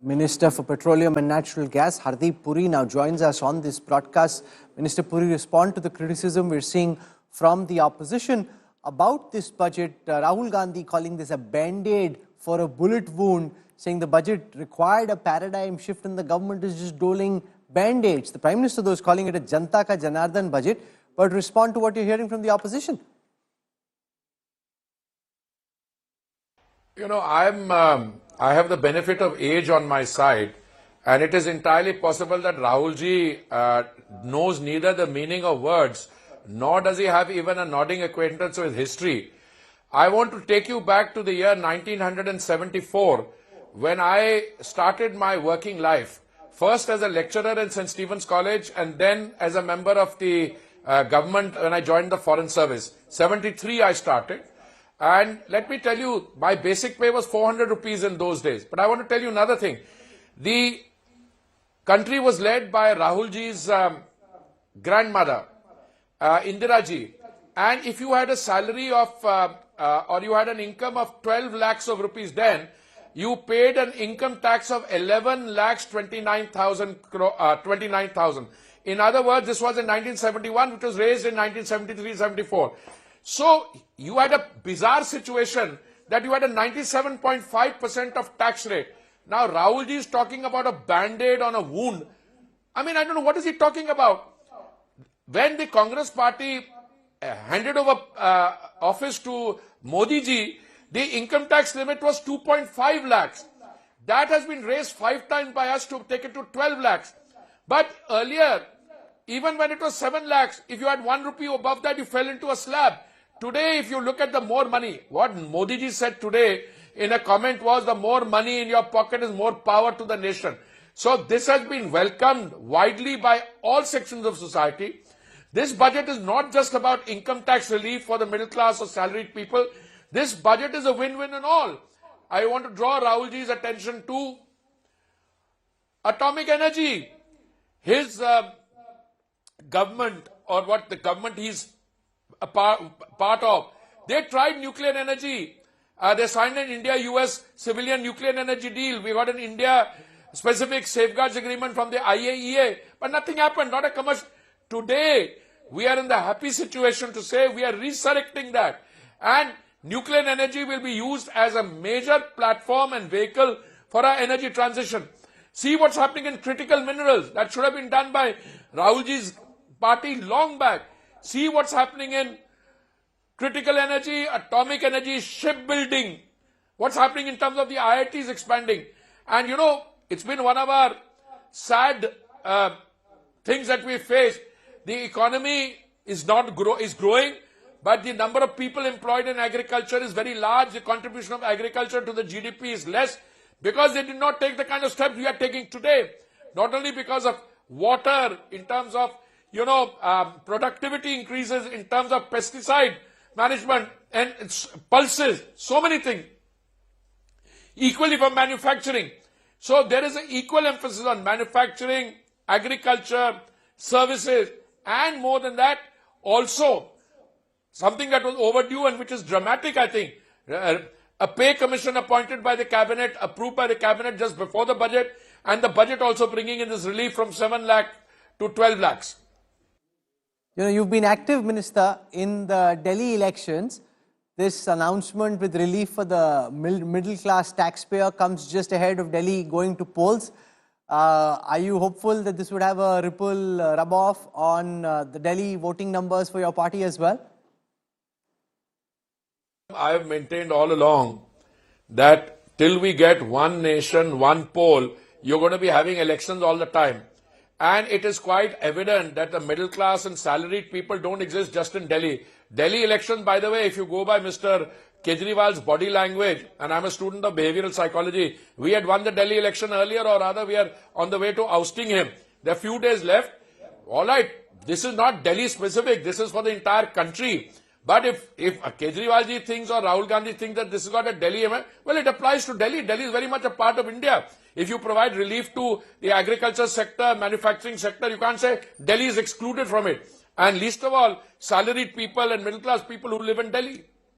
Minister for Petroleum and Natural Gas, Hardeep Puri, now joins us on this broadcast. Minister Puri, respond to the criticism we're seeing from the opposition about this budget. Rahul Gandhi calling this a band-aid for a bullet wound, saying the budget required a paradigm shift and the government is just doling band-aids. The Prime Minister, though, is calling it a Janta Ka Janardhan budget. But respond to what you're hearing from the opposition. You know, I have the benefit of age on my side, and it is entirely possible that Rahulji knows neither the meaning of words, nor does he have even a nodding acquaintance with history. I want to take you back to the year 1974, when I started my working life, first as a lecturer in St. Stephen's College, and then as a member of the government when I joined the Foreign Service. 73 I started. And let me tell you, my basic pay was 400 rupees in those days. But I want to tell you another thing. The country was led by Rahulji's grandmother, Indira ji. And if you had a salary of, or you had an income of 12 lakhs of rupees then, you paid an income tax of 11 lakhs 29,000. In other words, this was in 1971, which was raised in 1973-74. So you had a bizarre situation that you had a 97.5% of tax rate. Now Rahulji is talking about a band-aid on a wound. I mean, I don't know, what is he talking about? When the Congress party handed over office to Modi ji, the income tax limit was 2.5 lakhs. That has been raised 5 times by us to take it to 12 lakhs. But earlier, even when it was 7 lakhs, if you had 1 rupee above that, you fell into a slab. Today, if you look at the more money, what Modi ji said today in a comment was, the more money in your pocket is more power to the nation. So this has been welcomed widely by all sections of society. This budget is not just about income tax relief for the middle class or salaried people. This budget is a win-win in all. I want to draw Rahulji's attention to atomic energy. His government, or what the government he's a part of, they tried nuclear energy. They signed an India-US civilian nuclear energy deal. We got an India-specific safeguards agreement from the IAEA, but nothing happened, not a commercial. Today, we are in the happy situation to say we are resurrecting that. And nuclear energy will be used as a major platform and vehicle for our energy transition. See what's happening in critical minerals. That should have been done by Rahulji's party long back. See what's happening in critical energy, atomic energy, shipbuilding. What's happening in terms of the IITs expanding. And you know, it's been one of our sad things that we face. The economy is growing, but the number of people employed in agriculture is very large. The contribution of agriculture to the GDP is less because they did not take the kind of steps we are taking today. Not only because of water, in terms of productivity increases, in terms of pesticide management and pulses, so many things. Equally for manufacturing. So there is an equal emphasis on manufacturing, agriculture, services, and more than that, also something that was overdue and which is dramatic, I think. A pay commission appointed by the cabinet, approved by the cabinet just before the budget, and the budget also bringing in this relief from 7 lakh to 12 lakhs. You know, you've been active, Minister, in the Delhi elections. This announcement with relief for the middle-class taxpayer comes just ahead of Delhi going to polls. Are you hopeful that this would have a ripple rub-off on the Delhi voting numbers for your party as well? I have maintained all along that till we get one nation, one poll, you're going to be having elections all the time. And it is quite evident that the middle class and salaried people don't exist just in Delhi. Delhi elections, by the way, if you go by Mr. Kejriwal's body language, and I'm a student of behavioral psychology, we had won the Delhi election earlier, or rather we are on the way to ousting him. There are few days left. All right, this is not Delhi specific, this is for the entire country. But if Kejriwal ji thinks or Rahul Gandhi thinks that this has got a Delhi event, well, it applies to Delhi. Delhi is very much a part of India. If you provide relief to the agriculture sector, manufacturing sector, you can't say Delhi is excluded from it. And least of all, salaried people and middle class people who live in Delhi.